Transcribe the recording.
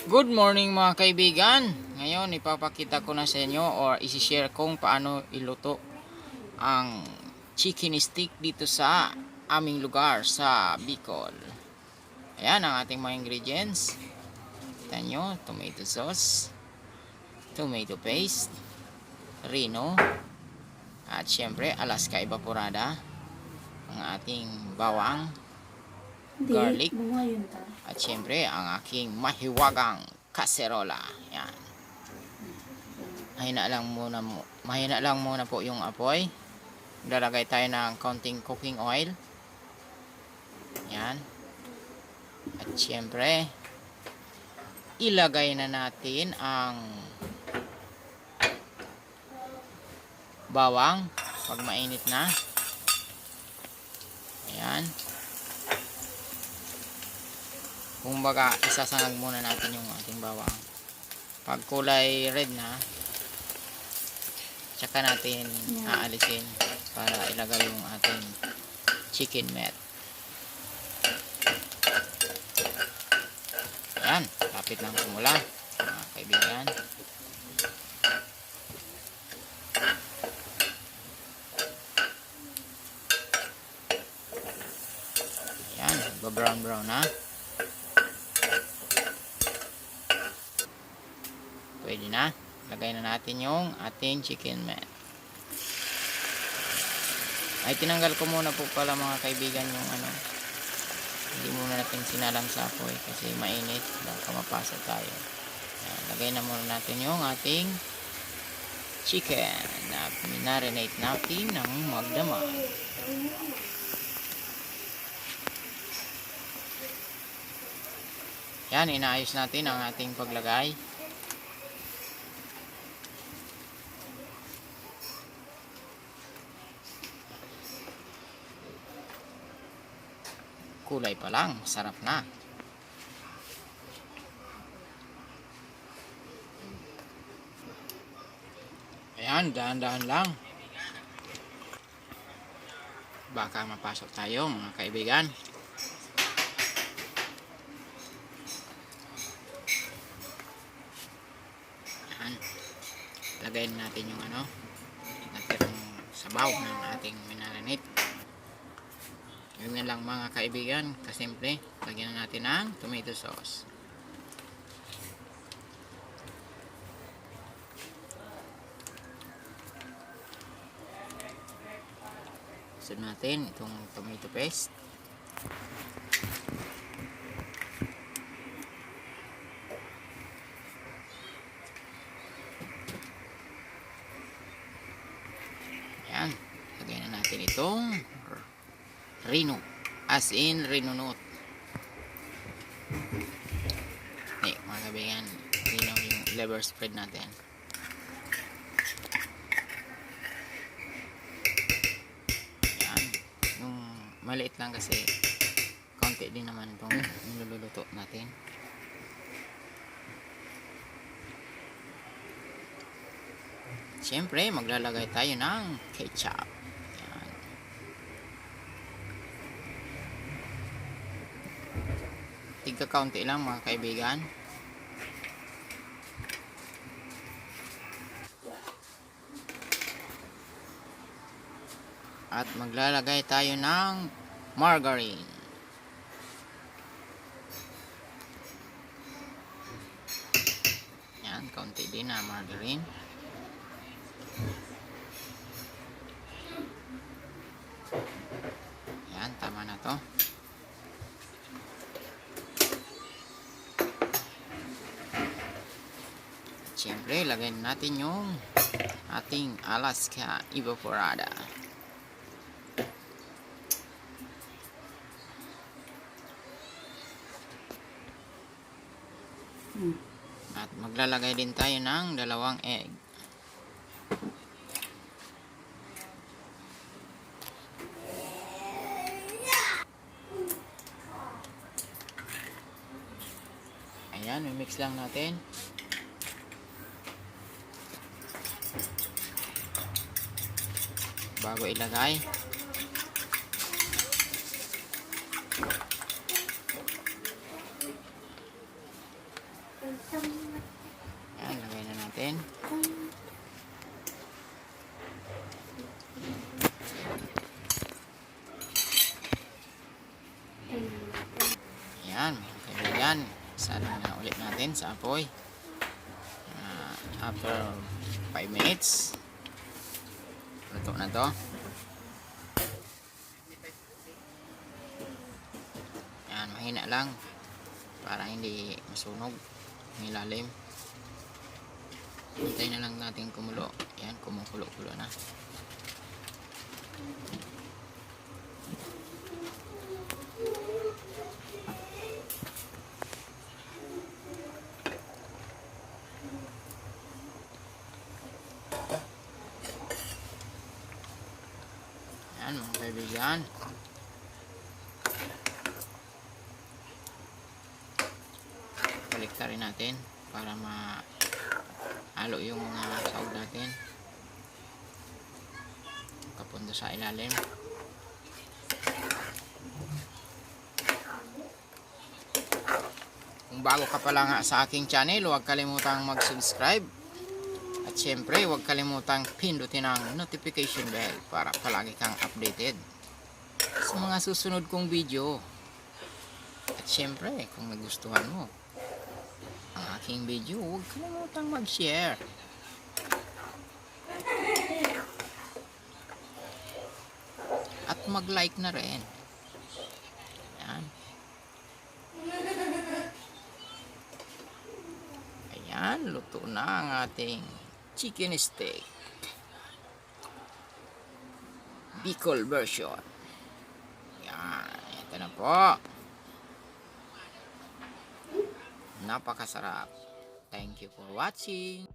Good morning mga kaibigan. Ngayon ipapakita ko na sa inyo or isi-share kong paano iluto ang chicken stick dito sa aming lugar sa Bicol. Ayan ang ating mga ingredients. Kita nyo, tomato sauce, tomato paste, rino, at syempre Alaska evaporada, ang ating bawang, garlic, at syempre ang aking mahiwagang kaserola. Yan. Mahina lang muna po yung apoy. Lalagay tayo ng konting cooking oil. Yan. At syempre ilagay na natin ang bawang pag mainit na. Ayan. Kumbaga, isasangag muna natin yung ating bawang. Pag kulay red na, tsaka natin aalisin para ilagay yung ating chicken meat. Ayan, kapit lang kumula, mga kaibigan. Ayan, brown na. Pwede na. Lagay na natin yung ating chicken meat. Ay, tinanggal ko muna po pala mga kaibigan yung hindi muna natin sinalang sa apoy kasi mainit. Baka mapasa tayo. Ayan, lagay na muna natin yung ating chicken na minarinate natin ng magdamag. Yan, inaayos natin ang ating paglagay. Kulay pa lang, sarap na. Ayan, dahan-dahan lang. Baka mapasok tayo mga kaibigan. Ayan. Lagay natin yung natirang sabaw ng ating minarinate. Yun na lang mga kaibigan, kasimple. Lagyan na natin ng tomato sauce. Sunod natin itong tomato paste. Ayan, lagyan na natin itong rino, as in rinunot. Mga kaibigan, rino yung liver spread natin. Yan, yung maliit lang kasi konti din naman itong niluluto natin. Siyempre maglalagay tayo ng ketchup. Tigka kaunti lang mga kaibigan. At maglalagay tayo ng margarine. Yan, kaunti din na margarine. Yan, tama na to. Siyempre, lagay natin yung ating Alaska evaporada. At maglalagay din tayo ng 2 egg. Ayan, mix lang natin. Bago ilagay. Salang na ulit natin sa apoy. After 5 minutes, luto na to. Yan, mahina lang para hindi masunog ang ilalim. Hintayin na lang natin kumulo. Yan, kumukulo-kulo na. Yan mga kaibigan. Baliktarin natin para mahalo yung mga sahog natin. Kapunta sa ilalim. Kung bago ka pa lang sa aking channel, huwag kalimutang mag-subscribe. At syempre, huwag kalimutang pindutin ang notification bell para palagi kang updated sa mga susunod kong video. At syempre, kung nagustuhan mo ang aking video, huwag kalimutang mag-share. At mag-like na rin. Ayan. Ayan, luto na ang ating chicken steak Bicol version. Yan, ito na po. Napakasarap. Thank you for watching.